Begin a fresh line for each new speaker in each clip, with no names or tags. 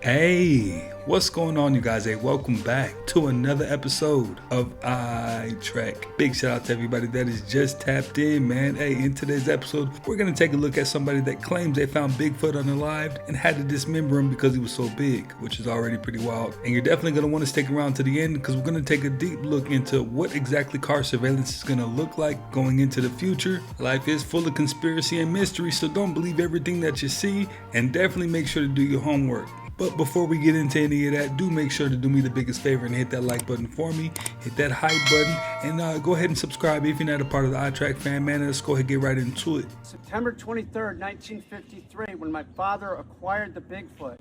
Hey, what's going on, you guys? Hey, welcome back to another episode of I Trek. Big shout out to everybody that is just tapped in, man. Hey, in today's episode, we're going to take a look at somebody that claims they found Bigfoot unalived and had to dismember him because he was so big, which is already pretty wild. And you're definitely going to want to stick around to the end because we're going to take a deep look into what exactly car surveillance is going to look like going into the future. Life is full of conspiracy and mystery, so don't believe everything that you see, and definitely make sure to do your homework. But before we get into any of that, do make sure to do me the biggest favor and hit that like button for me, hit that hype button, and go ahead and subscribe if you're not a part of the iTrack fan, man. Let's go ahead and get right into it.
September 23rd, 1953, when my father acquired the Bigfoot,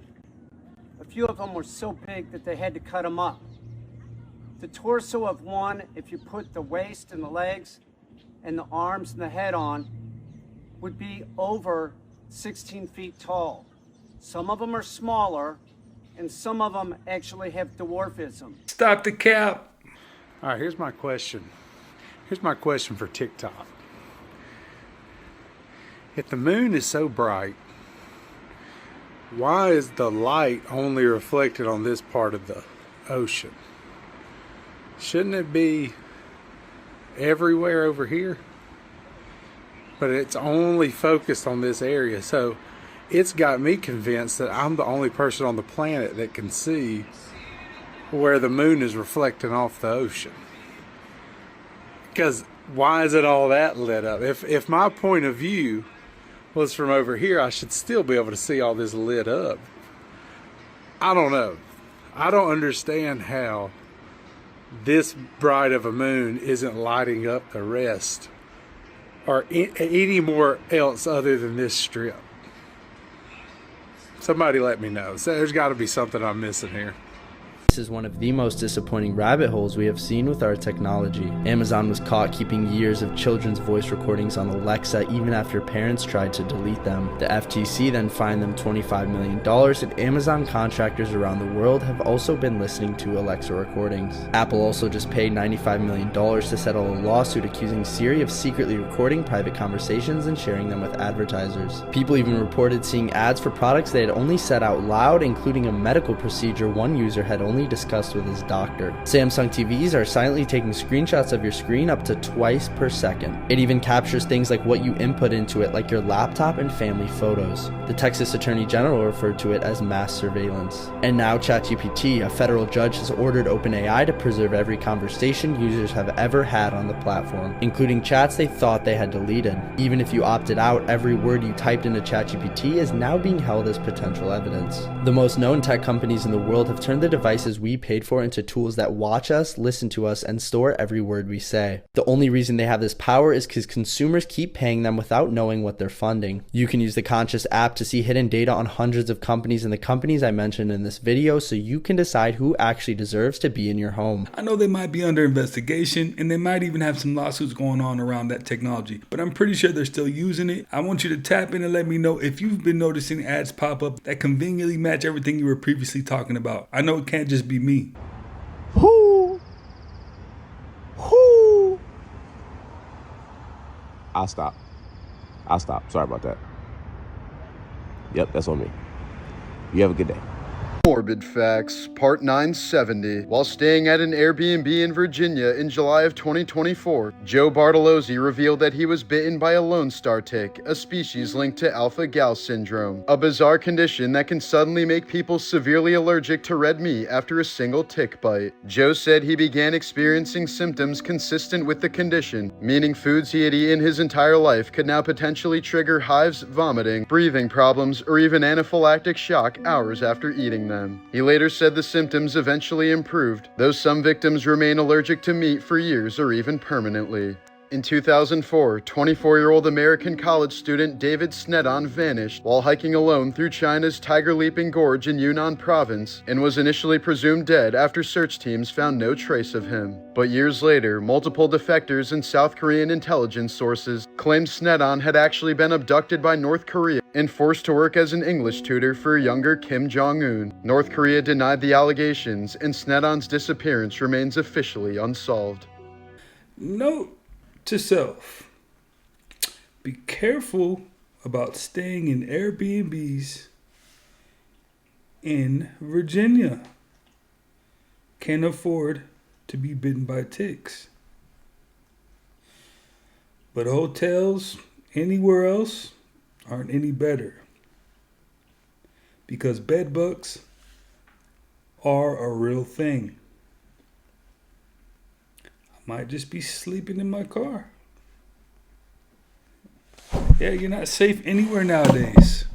a few of them were so big that they had to cut them up. The torso of one, if you put the waist and the legs and the arms and the head on, would be over 16 feet tall. Some of them are smaller, and some of them actually have dwarfism.
Stop the cap.
All right, here's my question. Here's my question for TikTok. If the moon is so bright, why is the light only reflected on this part of the ocean? Shouldn't it be everywhere over here? But it's only focused on this area, so it's got me convinced that I'm the only person on the planet that can see where the moon is reflecting off the ocean. Because why is it all that lit up? If my point of view was from over here, I should still be able to see all this lit up. I don't know. I don't understand how this bright of a moon isn't lighting up the rest or any more else other than this strip. Somebody let me know. So there's got to be something I'm missing here.
This is one of the most disappointing rabbit holes we have seen with our technology. Amazon was caught keeping years of children's voice recordings on Alexa even after parents tried to delete them. The FTC then fined them $25 million, and Amazon contractors around the world have also been listening to Alexa recordings. Apple also just paid $95 million to settle a lawsuit accusing Siri of secretly recording private conversations and sharing them with advertisers. People even reported seeing ads for products they had only said out loud, including a medical procedure one user had only discussed with his doctor. Samsung TVs are silently taking screenshots of your screen up to twice per second. It even captures things like what you input into it, like your laptop and family photos. The Texas Attorney General referred to it as mass surveillance. And now ChatGPT, a federal judge has ordered OpenAI to preserve every conversation users have ever had on the platform, including chats they thought they had deleted. Even if you opted out, every word you typed into ChatGPT is now being held as potential evidence. The most known tech companies in the world have turned the devices we paid for into tools that watch us, listen to us, and store every word we say. The only reason they have this power is because consumers keep paying them without knowing what they're funding. You can use the Conscious app to see hidden data on hundreds of companies and the companies I mentioned in this video, so you can decide who actually deserves to be in your home.
I know they might be under investigation, and they might even have some lawsuits going on around that technology, but I'm pretty sure they're still using it. I want you to tap in and let me know if you've been noticing ads pop up that conveniently match everything you were previously talking about. I know it can't just be me.
Whoo! I'll stop. Sorry about that. Yep, that's on me. You have a good day.
Morbid Facts, Part 970. While staying at an Airbnb in Virginia in July of 2024, Joe Bartolozzi revealed that he was bitten by a Lone Star tick, a species linked to alpha-gal syndrome, a bizarre condition that can suddenly make people severely allergic to red meat after a single tick bite. Joe said he began experiencing symptoms consistent with the condition, meaning foods he had eaten his entire life could now potentially trigger hives, vomiting, breathing problems, or even anaphylactic shock hours after eating them. He later said the symptoms eventually improved, though some victims remain allergic to meat for years or even permanently. In 2004, 24-year-old American college student David Snedon vanished while hiking alone through China's Tiger Leaping Gorge in Yunnan province and was initially presumed dead after search teams found no trace of him. But years later, multiple defectors and South Korean intelligence sources claimed Snedon had actually been abducted by North Korea and forced to work as an English tutor for younger Kim Jong-un. North Korea denied the allegations, and Snedon's disappearance remains officially unsolved.
Note to self: be careful about staying in Airbnbs in Virginia can afford to be bitten by ticks. But hotels anywhere else aren't any better, because bed bugs are a real thing. I might just be sleeping in my car. Yeah, you're not safe anywhere nowadays.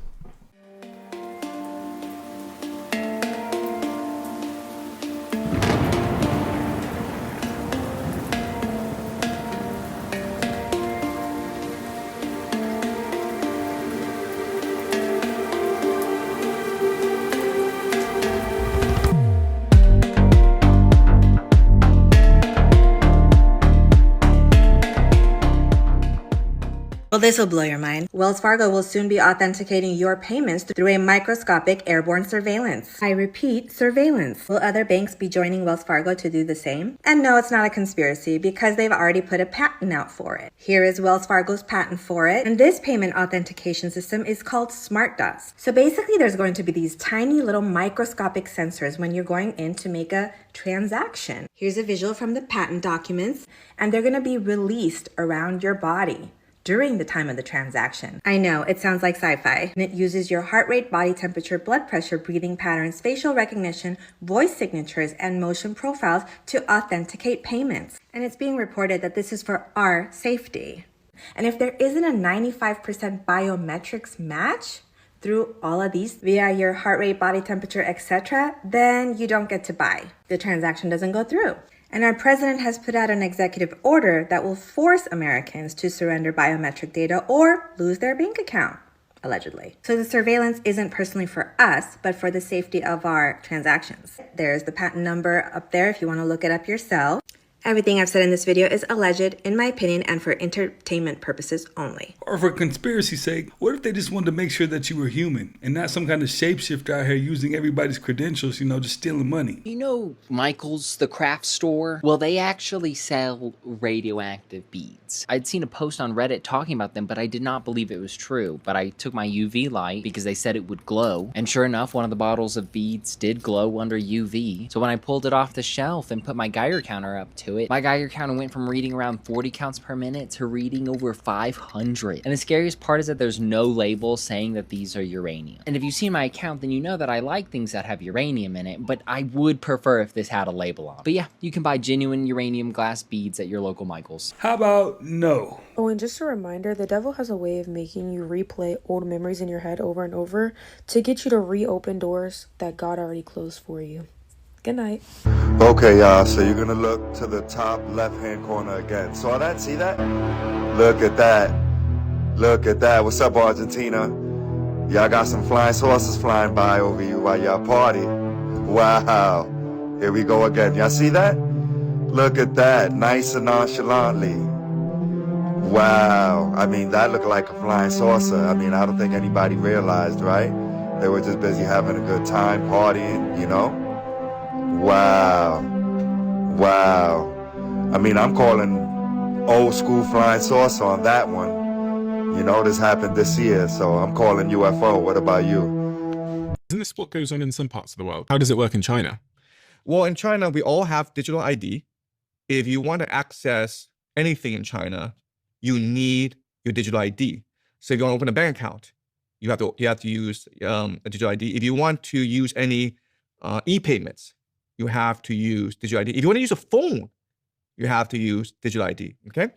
Well, this will blow your mind. Wells Fargo will soon be authenticating your payments through a microscopic airborne surveillance. I repeat, surveillance. Will other banks be joining Wells Fargo to do the same? And no, it's not a conspiracy, because they've already put a patent out for it. Here is Wells Fargo's patent for it, and this payment authentication system is called Smart Dots. So basically, there's going to be these tiny little microscopic sensors when you're going in to make a transaction. Here's a visual from the patent documents, and they're going to be released around your body during the time of the transaction. I know, it sounds like sci-fi. And it uses your heart rate, body temperature, blood pressure, breathing patterns, facial recognition, voice signatures, and motion profiles to authenticate payments. And it's being reported that this is for our safety. And if there isn't a 95% biometrics match through all of these via your heart rate, body temperature, etc., then you don't get to buy. The transaction doesn't go through. And our president has put out an executive order that will force Americans to surrender biometric data or lose their bank account, allegedly. So the surveillance isn't personally for us, but for the safety of our transactions. There's the patent number up there if you want to look it up yourself. Everything I've said in this video is alleged, in my opinion, and for entertainment purposes only.
Or for conspiracy's sake, what if they just wanted to make sure that you were human and not some kind of shapeshifter out here using everybody's credentials, just stealing money?
You know Michael's, the craft store? Well, they actually sell radioactive beads. I'd seen a post on Reddit talking about them, but I did not believe it was true. But I took my UV light because they said it would glow. And sure enough, one of the bottles of beads did glow under UV. So when I pulled it off the shelf and put my Geiger counter up to it, my Geiger counter went from reading around 40 counts per minute to reading over 500. And the scariest part is that there's no label saying that these are uranium. And if you've seen my account, then you know that I like things that have uranium in it, but I would prefer if this had a label on. But yeah, you can buy genuine uranium glass beads at your local Michael's.
How about no?
Oh, and just a reminder, the devil has a way of making you replay old memories in your head over and over to get you to reopen doors that God already closed for you. Good night.
Okay, y'all, so you're gonna look to the top left-hand corner again. Saw that? See that? Look at that. Look at that. What's up, Argentina? Y'all got some flying saucers flying by over you while y'all party. Wow. Here we go again. Y'all see that? Look at that. Nice and nonchalantly. Wow. I mean, that looked like a flying saucer. I mean, I don't think anybody realized, right? They were just busy having a good time, partying, Wow. Wow. I mean, I'm calling old school flying saucer on that one. This happened this year, so I'm calling UFO. What about you?
Isn't this what goes on in some parts of the world? How does it work in China?
Well, in China, we all have digital ID. If you want to access anything in China, you need your digital ID. So if you want to open a bank account, you have to use a digital ID. If you want to use any e-payments, you have to use digital ID. If you want to use a phone, you have to use digital ID, okay?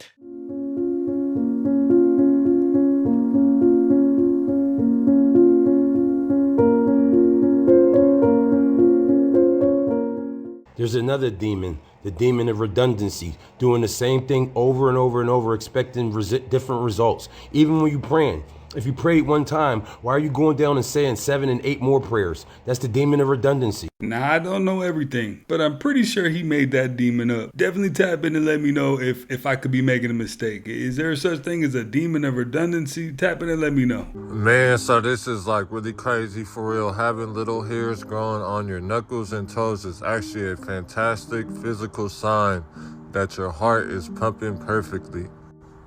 There's another demon, the demon of redundancy, doing the same thing over and over and over, expecting different results. Even when you're praying, if you prayed one time, why are you going down and saying 7 and 8 more prayers? That's the demon of redundancy.
Now, I don't know everything, but I'm pretty sure he made that demon up. Definitely tap in and let me know if I could be making a mistake. Is there such thing as a demon of redundancy? Tap in and let me know.
Man, so this is like really crazy for real. Having little hairs growing on your knuckles and toes is actually a fantastic physical sign that your heart is pumping perfectly.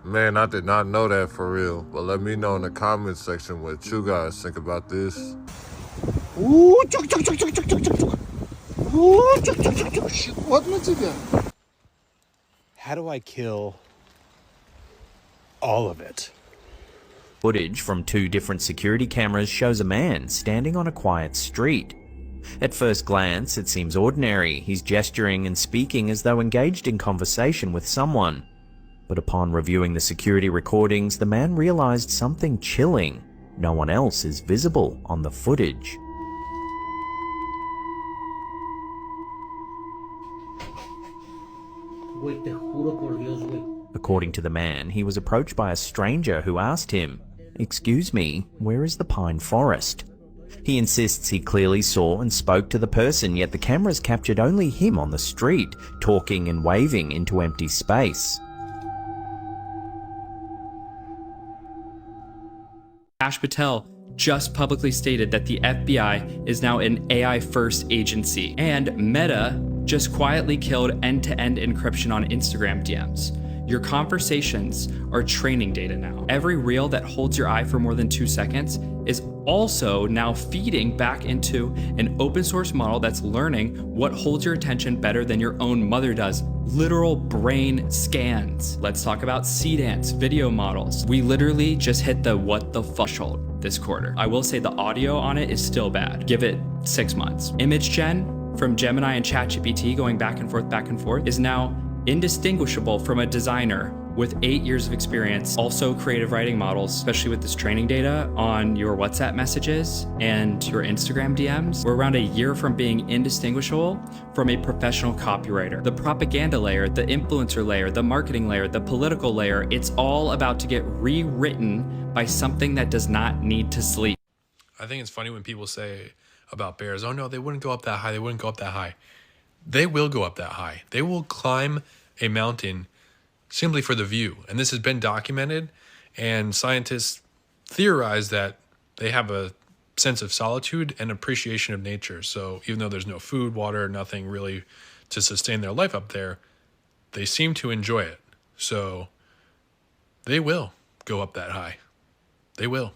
Man, I did not know that for real. But let me know in the comments section what you guys think about this.
How do I kill all of it?
Footage from 2 different security cameras shows a man standing on a quiet street. At first glance, it seems ordinary. He's gesturing and speaking as though engaged in conversation with someone. But upon reviewing the security recordings, the man realized something chilling. No one else is visible on the footage. According to the man, he was approached by a stranger who asked him, "Excuse me, where is the pine forest?" He insists he clearly saw and spoke to the person, yet the cameras captured only him on the street, talking and waving into empty space.
Ash Patel just publicly stated that the FBI is now an AI-first agency, and Meta just quietly killed end-to-end encryption on Instagram DMs. Your conversations are training data now. Every reel that holds your eye for more than 2 seconds is also now feeding back into an open source model that's learning what holds your attention better than your own mother does. Literal brain scans. Let's talk about C-Dance video models. We literally just hit the what the fuck threshold this quarter. I will say the audio on it is still bad. Give it 6 months. Image gen from Gemini and ChatGPT going back and forth is now indistinguishable from a designer with 8 years of experience. Also creative writing models, especially with this training data on your WhatsApp messages and your Instagram DMs, we're around a year from being indistinguishable from a professional copywriter. The propaganda layer, the influencer layer, the marketing layer, the political layer, it's all about to get rewritten by something that does not need to sleep.
I think it's funny when people say about bears, oh no, they wouldn't go up that high, they wouldn't go up that high. They will go up that high. They will climb a mountain simply for the view. And this has been documented, and scientists theorize that they have a sense of solitude and appreciation of nature. So even though there's no food, water, nothing really to sustain their life up there, they seem to enjoy it. So they will go up that high. They will.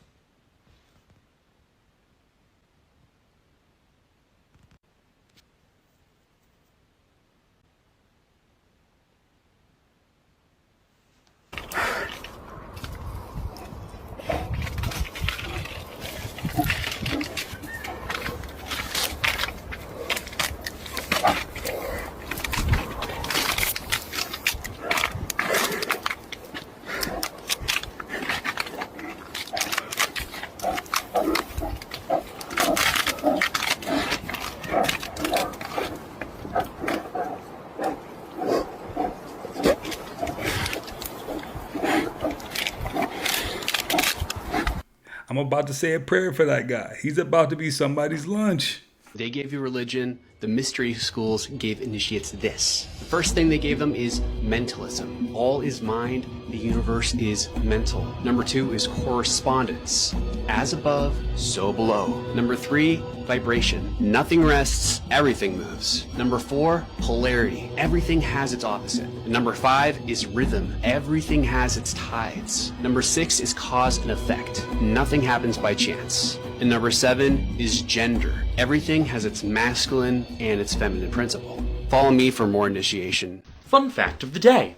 I'm about to say a prayer for that guy. He's about to be somebody's lunch.
They gave you religion. The mystery schools gave initiates this. The first thing they gave them is mentalism. All is mind. The universe is mental. Number 2 is correspondence. As above, so below. Number 3, vibration. Nothing rests, everything moves. Number 4, polarity. Everything has its opposite. And number 5 is rhythm. Everything has its tides. Number 6 is cause and effect. Nothing happens by chance. And number 7 is gender. Everything has its masculine and its feminine principle. Follow me for more initiation.
Fun fact of the day.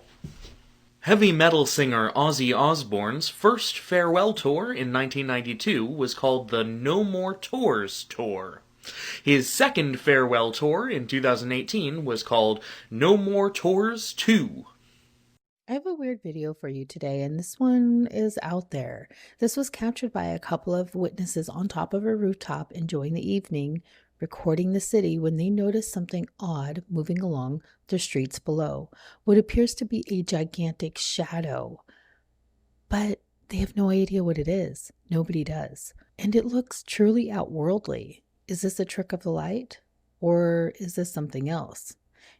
Heavy metal singer Ozzy Osbourne's first farewell tour in 1992 was called the No More Tours Tour. His second farewell tour in 2018 was called No More Tours 2.
I have a weird video for you today, and this one is out there. This was captured by a couple of witnesses on top of a rooftop enjoying the evening, recording the city when they noticed something odd moving along the streets below, what appears to be a gigantic shadow. But they have no idea what it is. Nobody does. And it looks truly outworldly. Is this a trick of the light? Or is this something else?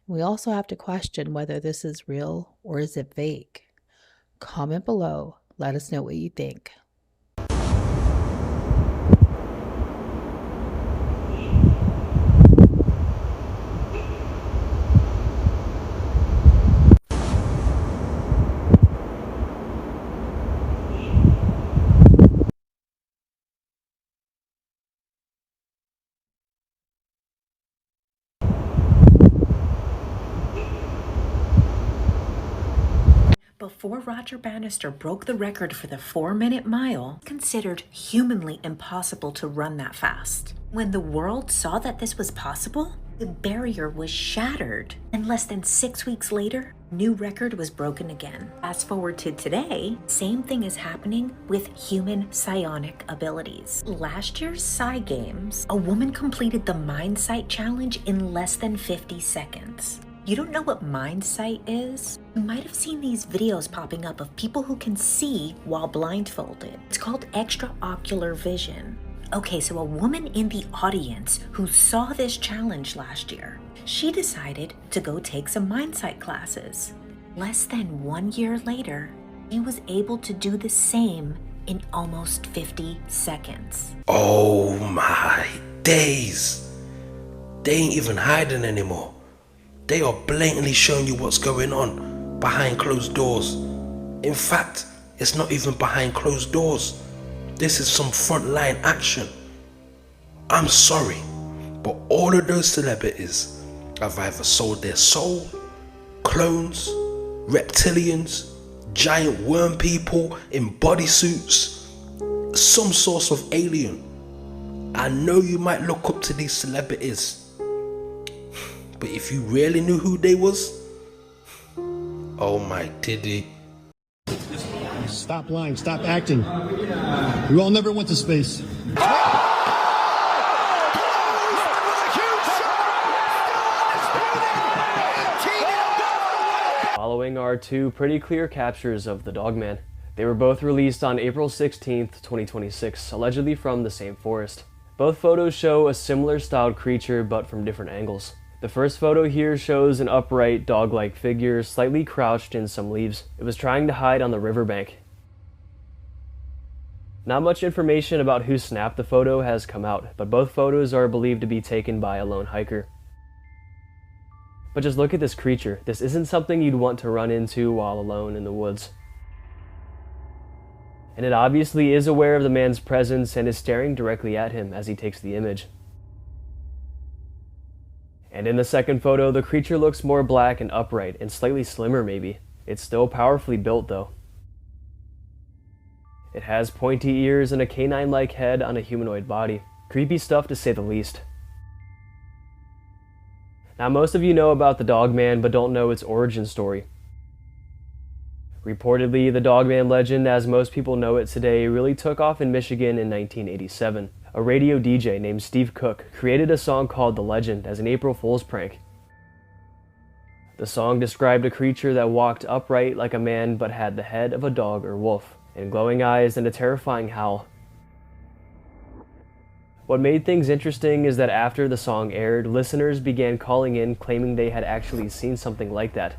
We also have to question whether this is real or is it fake. Comment below. Let us know what you think.
Before Roger Bannister broke the record for the 4-minute mile, considered humanly impossible to run that fast. When the world saw that this was possible, the barrier was shattered, and less than 6 weeks later, new record was broken again. Fast forward to today, same thing is happening with human psionic abilities. Last year's Psi Games, a woman completed the mindsight challenge in less than 50 seconds. You don't know what mindsight is? You might have seen these videos popping up of people who can see while blindfolded. It's called extraocular vision. Okay, so a woman in the audience who saw this challenge last year, she decided to go take some mindsight classes. Less than 1 year later, she was able to do the same in almost 50 seconds.
Oh my days. They ain't even hiding anymore. They are blatantly showing you what's going on behind closed doors. In fact, it's not even behind closed doors. This is some frontline action. I'm sorry, but all of those celebrities have either sold their soul, clones, reptilians, giant worm people in bodysuits, some sort of alien. I know you might look up to these celebrities, but if you really knew who they was, oh my diddy.
Stop lying, stop acting. We all never went to space.
Following are two pretty clear captures of the Dogman. They were both released on April 16th, 2026, allegedly from the same forest. Both photos show a similar styled creature, but from different angles. The first photo here shows an upright, dog-like figure slightly crouched in some leaves. It was trying to hide on the riverbank. Not much information about who snapped the photo has come out, but both photos are believed to be taken by a lone hiker. But just look at this creature. This isn't something you'd want to run into while alone in the woods. And it obviously is aware of the man's presence and is staring directly at him as he takes the image. And in the second photo, the creature looks more black and upright and slightly slimmer maybe. It's still powerfully built though. It has pointy ears and a canine-like head on a humanoid body. Creepy stuff to say the least. Now most of you know about the Dogman but don't know its origin story. Reportedly, the Dogman legend, as most people know it today, really took off in Michigan in 1987. A radio DJ named Steve Cook created a song called The Legend as an April Fool's prank. The song described a creature that walked upright like a man but had the head of a dog or wolf, and glowing eyes and a terrifying howl. What made things interesting is that after the song aired, listeners began calling in claiming they had actually seen something like that.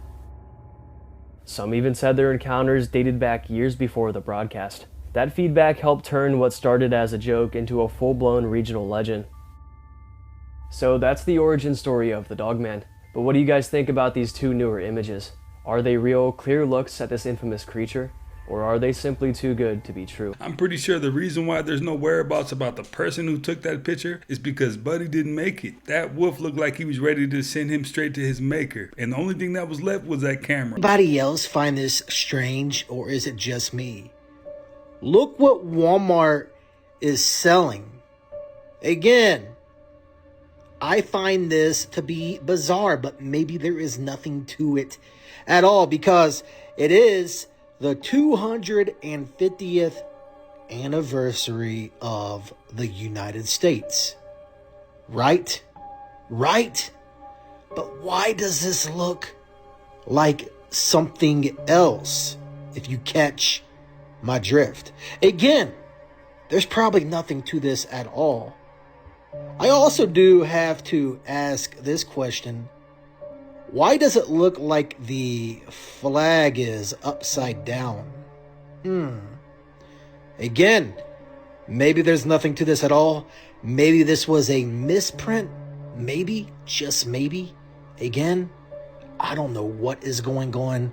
Some even said their encounters dated back years before the broadcast. That feedback helped turn what started as a joke into a full-blown regional legend. So that's the origin story of the Dogman. But what do you guys think about these two newer images? Are they real, clear looks at this infamous creature? Or are they simply too good to be true?
I'm pretty sure the reason why there's no whereabouts about the person who took that picture is because Buddy didn't make it. That wolf looked like he was ready to send him straight to his maker. And the only thing that was left was that camera.
Anybody else find this strange, or is it just me? Look what Walmart is selling. Again, I find this to be bizarre, but maybe there is nothing to it at all because it is the 250th anniversary of the United States. Right? Right? But why does this look like something else, if you catch my drift? Again, there's probably nothing to this at all. I also do have to ask this question. Why does it look like the flag is upside down? Again, maybe there's nothing to this at all. Maybe this was a misprint. Maybe, just maybe. Again, I don't know what is going on.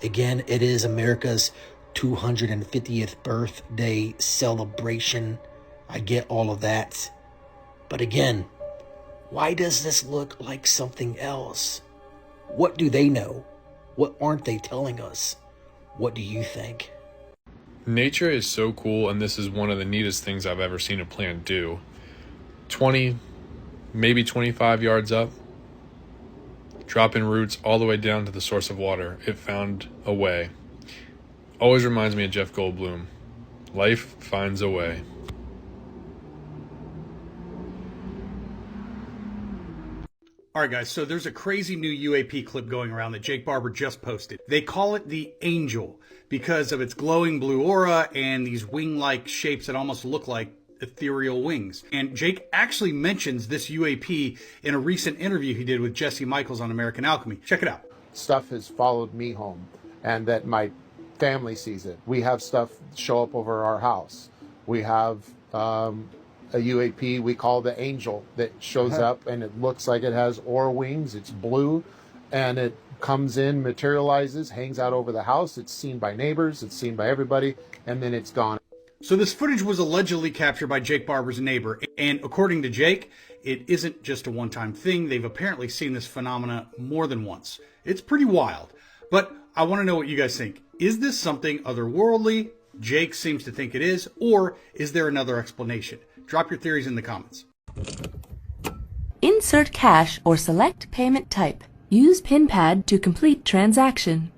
Again, it is America's 250th birthday celebration. I get all of that. But again, why does this look like something else? What do they know? What aren't they telling us? What do you think?
Nature is so cool, and this is one of the neatest things I've ever seen a plant do. 20, maybe 25 yards up, dropping roots all the way down to the source of water. It found a way. Always reminds me of Jeff Goldblum. Life finds a way.
All right, guys, so there's a crazy new UAP clip going around that Jake Barber just posted. They call it the Angel because of its glowing blue aura and these wing-like shapes that almost look like ethereal wings. And Jake actually mentions this UAP in a recent interview he did with Jesse Michaels on American Alchemy. Check it out.
Stuff has followed me home and that my family sees it. We have stuff show up over our house. We have a UAP we call the Angel that shows up and it looks like it has aura wings. It's blue and it comes in, materializes, hangs out over the house. It's seen by neighbors, it's seen by everybody, and then it's gone.
So this footage was allegedly captured by Jake Barber's neighbor, and according to Jake, it isn't just a one-time thing. They've apparently seen this phenomena more than once. It's pretty wild, but I want to know what you guys think. Is this something otherworldly? Jake seems to think it is, or is there another explanation? Drop your theories in the comments.
Insert cash or select payment type. Use PinPad to complete transaction.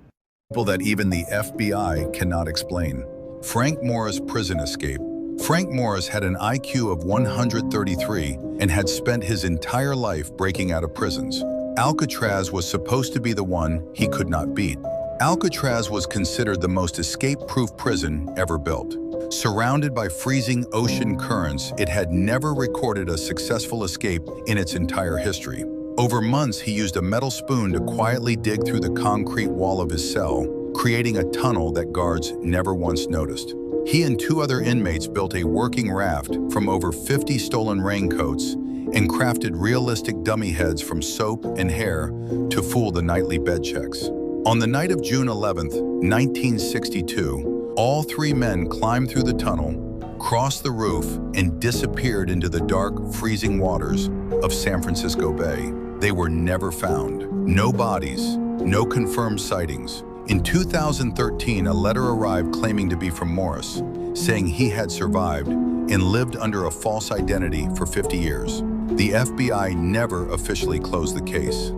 People that even the FBI cannot explain. Frank Morris prison escape. Frank Morris had an IQ of 133 and had spent his entire life breaking out of prisons. Alcatraz was supposed to be the one he could not beat. Alcatraz was considered the most escape-proof prison ever built. Surrounded by freezing ocean currents, it had never recorded a successful escape in its entire history. Over months, he used a metal spoon to quietly dig through the concrete wall of his cell, creating a tunnel that guards never once noticed. He and 2 other inmates built a working raft from over 50 stolen raincoats and crafted realistic dummy heads from soap and hair to fool the nightly bed checks. On the night of June 11th, 1962, all 3 men climbed through the tunnel, crossed the roof, and disappeared into the dark, freezing waters of San Francisco Bay. They were never found. No bodies, no confirmed sightings. In 2013, a letter arrived claiming to be from Morris, saying he had survived and lived under a false identity for 50 years. The FBI never officially closed the case.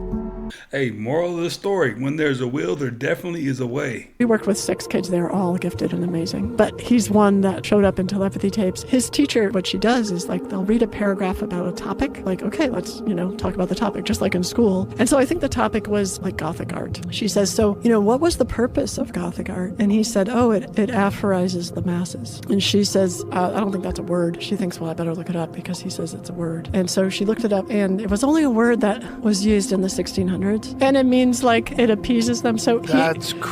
Hey, moral of the story, when there's a will, there definitely is a way.
We worked with 6 kids. They're all gifted and amazing. But he's one that showed up in telepathy tapes. His teacher, what she does is like, they'll read a paragraph about a topic. Like, okay, let's, talk about the topic, just like in school. And so I think the topic was like Gothic art. She says, so, what was the purpose of Gothic art? And he said, oh, it aphorizes the masses. And she says, I don't think that's a word. She thinks, well, I better look it up because he says it's a word. And so she looked it up, and it was only a word that was used in the 1600s. And it means like it appeases them. So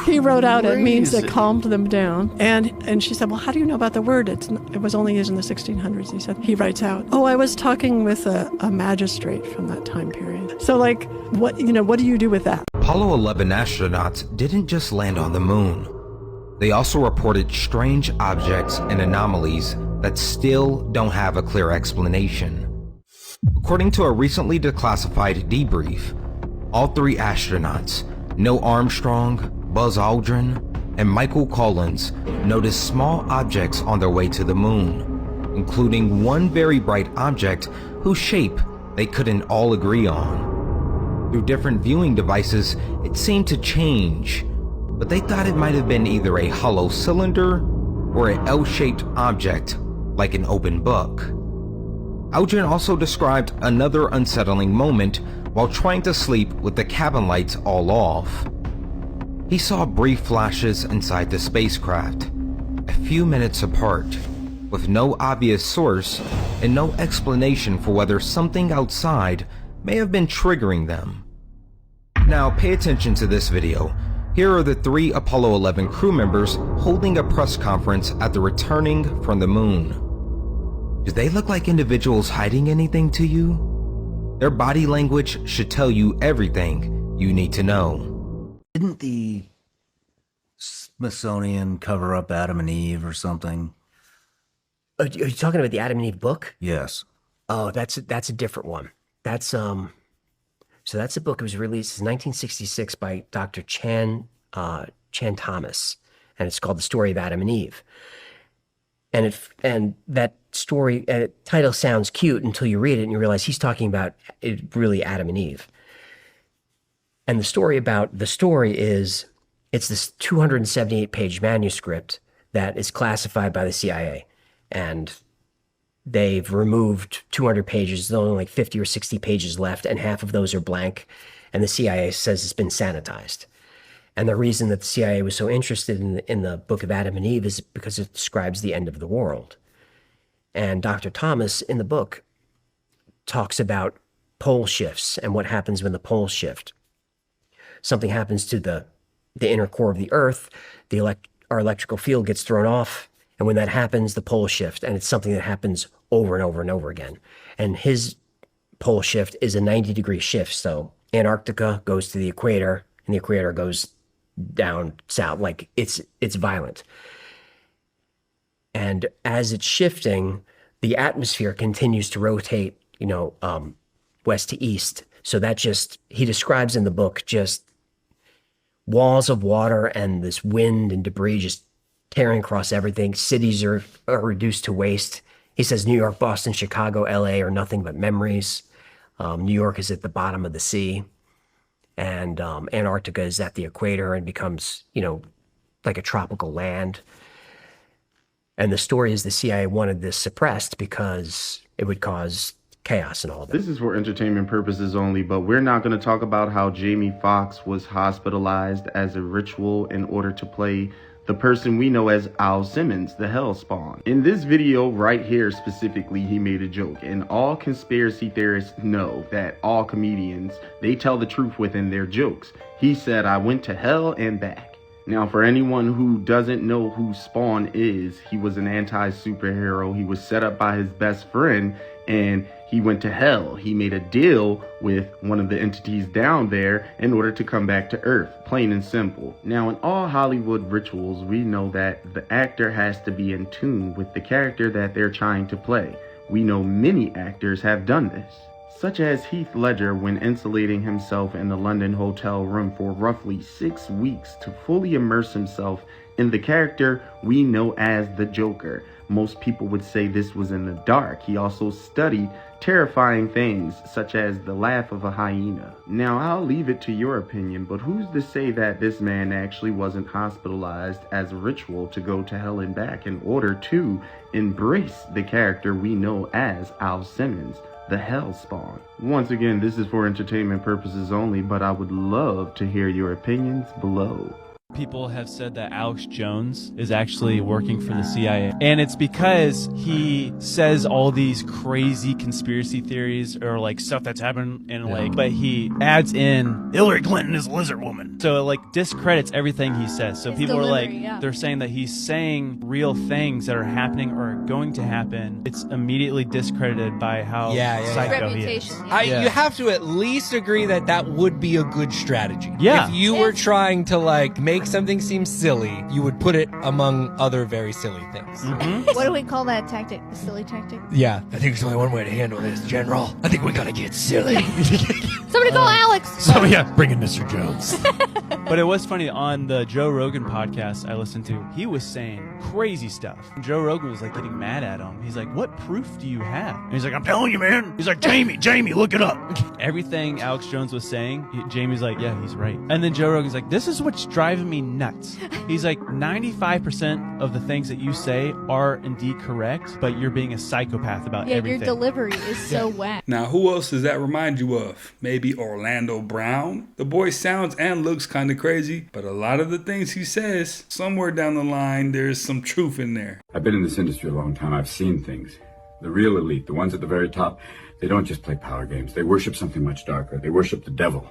he wrote out it means it calmed them down. And she said, well, how do you know about the word? It was only used in the 1600s. He said, he writes out, oh, I was talking with a magistrate from that time period. So like, what do you do with that?
Apollo 11 astronauts didn't just land on the moon. They also reported strange objects and anomalies that still don't have a clear explanation. According to a recently declassified debrief, all 3 astronauts, Neil Armstrong, Buzz Aldrin, and Michael Collins, noticed small objects on their way to the moon, including one very bright object whose shape they couldn't all agree on. Through different viewing devices, it seemed to change, but they thought it might have been either a hollow cylinder or an L-shaped object, like an open book. Aldrin also described another unsettling moment while trying to sleep with the cabin lights all off. He saw brief flashes inside the spacecraft, a few minutes apart, with no obvious source and no explanation for whether something outside may have been triggering them. Now pay attention to this video. Here are the 3 Apollo 11 crew members holding a press conference at the returning from the moon. Do they look like individuals hiding anything to you? Their body language should tell you everything you need to know.
Didn't the Smithsonian cover up Adam and Eve or something?
Are you talking about the Adam and Eve book?
Yes.
Oh, that's a different one. That's so that's a book that was released in 1966 by Dr. Chan Thomas. and it's called The Story of Adam and Eve. And that story title sounds cute until you read it and you realize he's talking about really Adam and Eve. And the story is it's this 278-page manuscript that is classified by the CIA, and they've removed 200 pages. There's only like 50 or 60 pages left, and half of those are blank. And the CIA says it's been sanitized. And the reason that the CIA was so interested in the Book of Adam and Eve is because it describes the end of the world. And Dr. Thomas in the book talks about pole shifts and what happens when the poles shift. Something happens to the inner core of the Earth, our electrical field gets thrown off, and when that happens, the poles shift, and it's something that happens over and over and over again. And his pole shift is a 90-degree shift, so Antarctica goes to the equator, and the equator goes down south. Like it's violent. And as it's shifting, the atmosphere continues to rotate, west to east. So he describes in the book just walls of water and this wind and debris just tearing across everything. Cities are reduced to waste. He says New York, Boston, Chicago, LA are nothing but memories. New York is at the bottom of the sea. And Antarctica is at the equator and becomes, like a tropical land. And the story is the CIA wanted this suppressed because it would cause chaos and all that.
This is for entertainment purposes only, but we're not going to talk about how Jamie Foxx was hospitalized as a ritual in order to play the person we know as Al Simmons, the Hell Spawn. In this video right here specifically, he made a joke, and all conspiracy theorists know that all comedians, they tell the truth within their jokes. He said, "I went to hell and back." Now, for anyone who doesn't know who Spawn is, he was an anti-superhero. He was set up by his best friend, and he went to hell. He made a deal with one of the entities down there in order to come back to Earth, plain and simple. Now, in all Hollywood rituals, we know that the actor has to be in tune with the character that they're trying to play. We know many actors have done this, such as Heath Ledger when insulating himself in the London hotel room for roughly 6 weeks to fully immerse himself in the character we know as the Joker. Most people would say this was in the dark. He also studied terrifying things such as the laugh of a hyena. Now, I'll leave it to your opinion, but who's to say that this man actually wasn't hospitalized as a ritual to go to hell and back in order to embrace the character we know as Al Simmons, the Hell Spawn? Once again, this is for entertainment purposes only, but I would love to hear your opinions below.
People have said that Alex Jones is actually working for the CIA. And it's because he says all these crazy conspiracy theories or like stuff that's happened and but he adds in Hillary Clinton is a lizard woman. So it like discredits everything he says. So people are like, they're saying that he's saying real things that are happening or are going to happen. It's immediately discredited by how psycho he is.
You have to at least agree that that would be a good strategy.
Yeah.
If you were trying to like make something seem silly, you would put it among other very silly things.
What do we call that tactic? The silly tactic?
Yeah. I think there's only one way to handle this, General. I think we gotta get silly.
Somebody call Alex!
So yeah, bring in Mr. Jones.
But it was funny, on the Joe Rogan podcast I listened to, he was saying crazy stuff. Joe Rogan was like getting mad at him. He's like, what proof do you have? And he's like, I'm telling you, man. He's like, Jamie, look it up. Everything Alex Jones was saying, Jamie's like, yeah, he's right. And then Joe Rogan's like, this is what's driving me nuts. He's like, 95% of the things that you say are indeed correct, but you're being a psychopath about everything.
Your delivery is so whack.
Now, who else does that remind you of? Maybe Orlando Brown? The boy sounds and looks kind of crazy, but a lot of the things he says, somewhere down the line, there's some truth in there.
I've been in this industry a long time. I've seen things. The real elite, the ones at the very top, they don't just play power games. They worship something much darker. They worship the devil.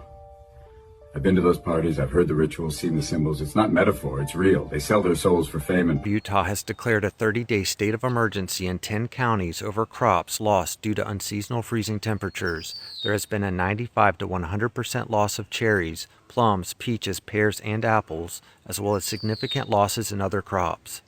I've been to those parties. I've heard the rituals, seen the symbols. It's not metaphor. It's real. They sell their souls for fame and...
Utah has declared a 30-day state of emergency in 10 counties over crops lost due to unseasonal freezing temperatures. There has been a 95 to 100% loss of cherries, plums, peaches, pears, and apples, as well as significant losses in other crops.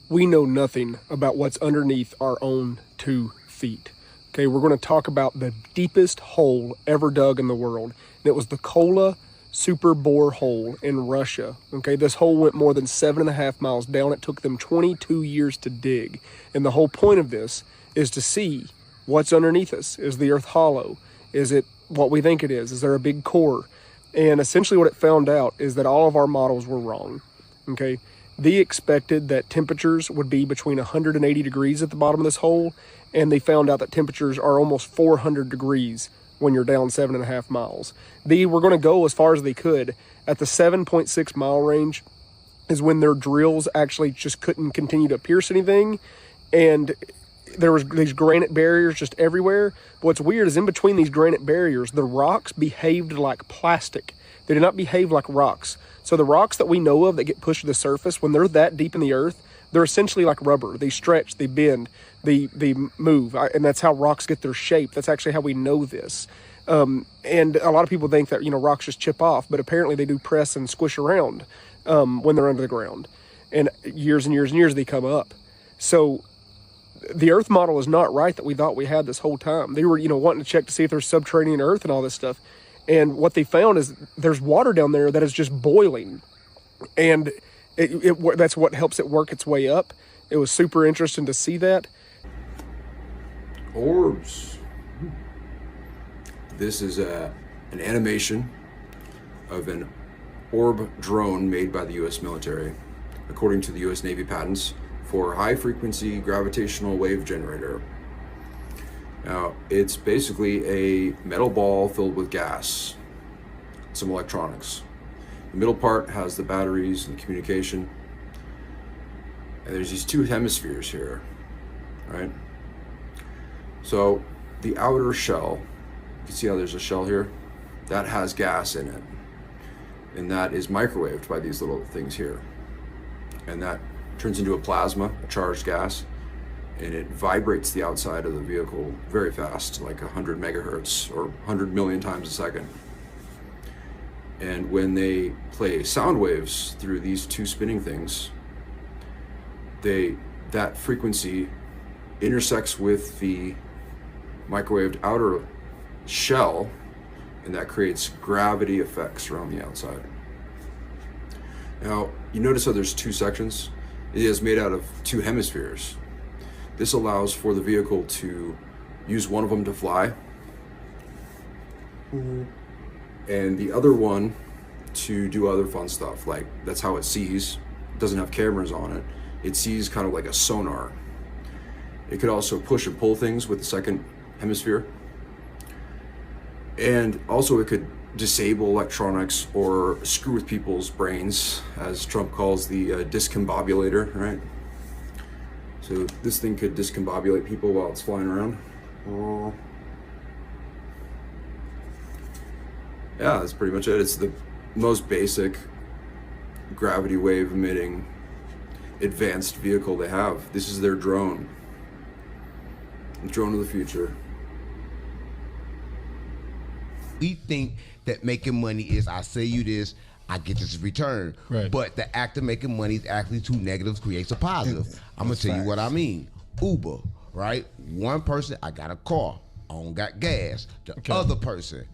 We know nothing about what's underneath our own 2 feet.
Okay, we're going to talk about the deepest hole ever dug in the world. And it was the Kola super bore hole in Russia. Okay, this hole went more than 7.5 miles down. It took them 22 years to dig. And the whole point of this is to see what's underneath us. Is the earth hollow? Is it what we think it is? Is there a big core? And essentially what it found out is that all of our models were wrong. Okay, they expected that temperatures would be between 180 degrees at the bottom of this hole, and they found out that temperatures are almost 400 degrees when you're down 7.5 miles. They were going to go as far as they could. At the 7.6 mile range is when their drills actually just couldn't continue to pierce anything, and there was these granite barriers just everywhere. But what's weird is in between these granite barriers, the rocks behaved like plastic. They did not behave like rocks. So the rocks that we know of that get pushed to the surface, when they're that deep in the earth, they're essentially like rubber. They stretch, they bend, they move, and that's how rocks get their shape. That's actually how we know this. And a lot of people think that, rocks just chip off, but apparently they do press and squish around when they're under the ground. And years and years and years they come up. So the earth model is not right that we thought we had this whole time. They were, wanting to check to see if there's subterranean earth and all this stuff. And what they found is there's water down there that is just boiling. And that's what helps it work its way up. It was super interesting to see that.
Orbs. This is an animation of an orb drone made by the U.S. military, according to the U.S. Navy patents, for high-frequency gravitational wave generator. Now, it's basically a metal ball filled with gas, some electronics. The middle part has the batteries and the communication. And there's these two hemispheres here, right? So the outer shell, you can see how there's a shell here, that has gas in it. And that is microwaved by these little things here. And that turns into a plasma, a charged gas, and it vibrates the outside of the vehicle very fast, like 100 megahertz or 100 million times a second. And when they play sound waves through these two spinning things, that frequency intersects with the microwaved outer shell, and that creates gravity effects around the outside. Now, you notice how there's two sections? It is made out of two hemispheres. This allows for the vehicle to use one of them to fly, and the other one to do other fun stuff. Like, that's how it sees. It doesn't have cameras on it. It sees kind of like a sonar. It could also push and pull things with the second hemisphere. And also it could disable electronics or screw with people's brains, as Trump calls the discombobulator, right? So this thing could discombobulate people while it's flying around. Yeah, that's pretty much it. It's the most basic gravity wave emitting advanced vehicle they have. This is their drone. The drone of the future.
We think that making money is, I say you this, I get this return.
Right.
But the act of making money is actually two negatives creates a positive. I'm gonna tell you what I mean. Uber, right? One person, I got a car, I don't got gas. The other person,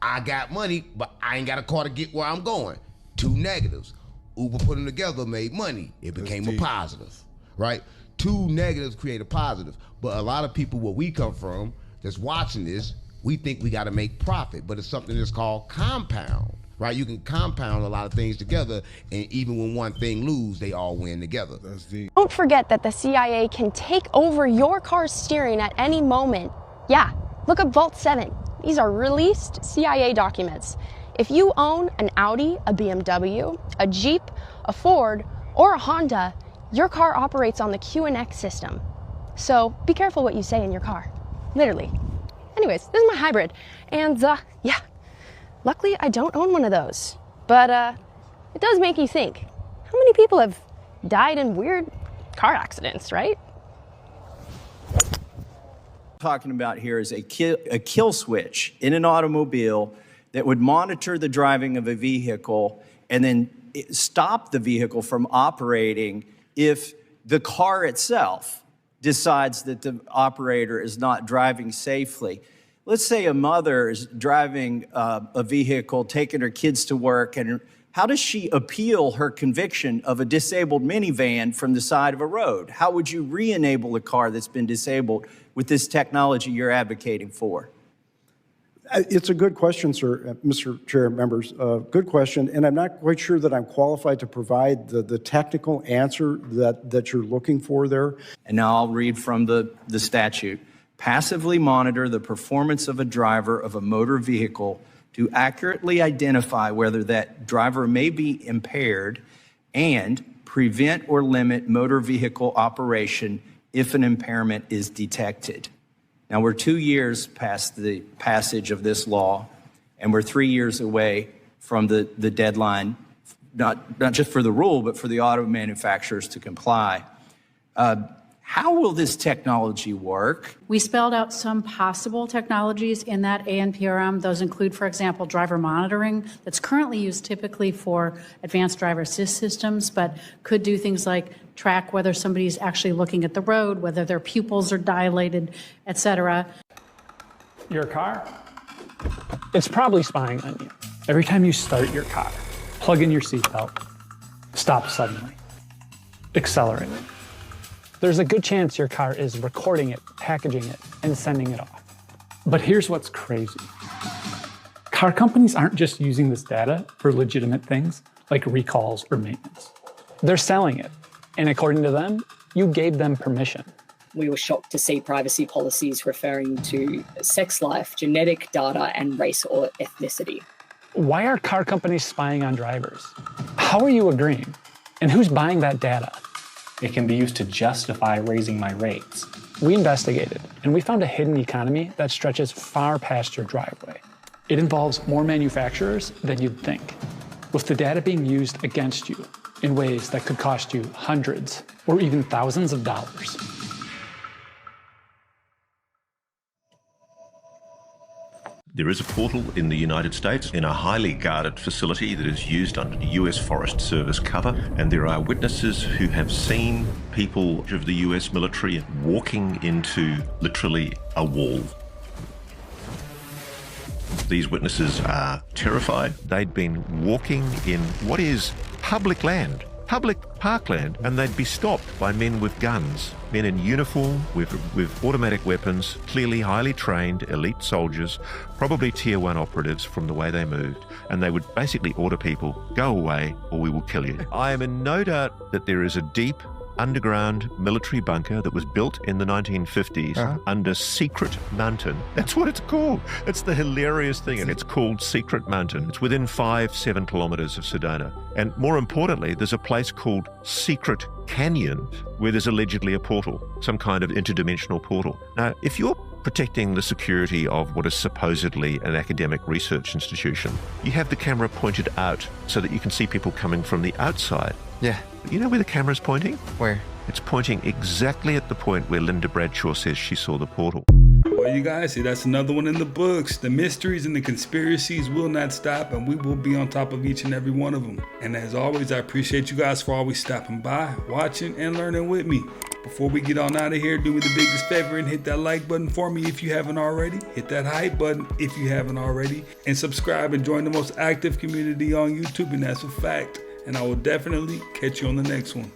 I got money, but I ain't got a car to get where I'm going. Two negatives. Uber put them together, made money. It became a positive, right? Two negatives create a positive. But a lot of people, where we come from, that's watching this, we think we got to make profit, but it's something that's called compound, right? You can compound a lot of things together, and even when one thing lose, they all win together. That's deep.
Don't forget that the CIA can take over your car's steering at any moment. Yeah, look up Vault 7. These are released CIA documents. If you own an Audi, a BMW, a Jeep, a Ford, or a Honda, your car operates on the QNX system. So be careful what you say in your car, literally. Anyways, this is my hybrid, and yeah, luckily I don't own one of those. But it does make you think, how many people have died in weird car accidents, right?
Talking about here is a kill switch in an automobile that would monitor the driving of a vehicle and then stop the vehicle from operating if the car itself decides that the operator is not driving safely. Let's say a mother is driving a vehicle, taking her kids to work, and how does she appeal her conviction of a disabled minivan from the side of a road? How would you re-enable a car that's been disabled with this technology you're advocating for?
It's a good question, sir, Mr. Chair, members. Good question, and I'm not quite sure that I'm qualified to provide the technical answer that you're looking for there.
And now I'll read from the statute. Passively monitor the performance of a driver of a motor vehicle to accurately identify whether that driver may be impaired and prevent or limit motor vehicle operation if an impairment is detected. Now, we're 2 years past the passage of this law, and we're 3 years away from the deadline, not just for the rule, but for the auto manufacturers to comply. How will this technology work?
We spelled out some possible technologies in that ANPRM. Those include, for example, driver monitoring that's currently used typically for advanced driver assist systems, but could do things like track whether somebody's actually looking at the road, whether their pupils are dilated, etc.
Your car, it's probably spying on you. Every time you start your car, plug in your seatbelt, stop suddenly, accelerate. There's a good chance your car is recording it, packaging it, and sending it off. But here's what's crazy. Car companies aren't just using this data for legitimate things like recalls or maintenance. They're selling it, and according to them, you gave them permission.
We were shocked to see privacy policies referring to sex life, genetic data, and race or ethnicity.
Why are car companies spying on drivers? How are you agreeing? And who's buying that data? It can be used to justify raising my rates. We investigated, and we found a hidden economy that stretches far past your driveway. It involves more manufacturers than you'd think, with the data being used against you in ways that could cost you hundreds or even thousands of dollars.
There is a portal in the United States in a highly guarded facility that is used under the US Forest Service cover, and there are witnesses who have seen people of the US military walking into literally a wall. These witnesses are terrified. They'd been walking in what is public land, public parkland, and they'd be stopped by men with guns, men in uniform with automatic weapons, clearly highly trained elite soldiers, probably tier 1 operatives from the way they moved, and they would basically order people, go away or we will kill you. I am in no doubt that there is a deep underground military bunker that was built in the 1950s under Secret Mountain. That's what it's called. It's the hilarious thing, and it's called Secret Mountain. It's within 5-7 kilometers of Sedona. And more importantly, there's a place called Secret Canyon where there's allegedly a portal, some kind of interdimensional portal. Now, if you're protecting the security of what is supposedly an academic research institution, you have the camera pointed out so that you can see people coming from the outside.
Yeah.
You know where the camera's pointing?
Where?
It's pointing exactly at the point where Linda Bradshaw says she saw the portal.
Well, you guys see, that's another one in the books. The mysteries and the conspiracies will not stop, and we will be on top of each and every one of them. And as always, I appreciate you guys for always stopping by, watching, and learning with me. Before we get on out of here, do me the biggest favor and hit that like button for me if you haven't already. Hit that hype button if you haven't already. And subscribe and join the most active community on YouTube, and that's a fact. And I will definitely catch you on the next one.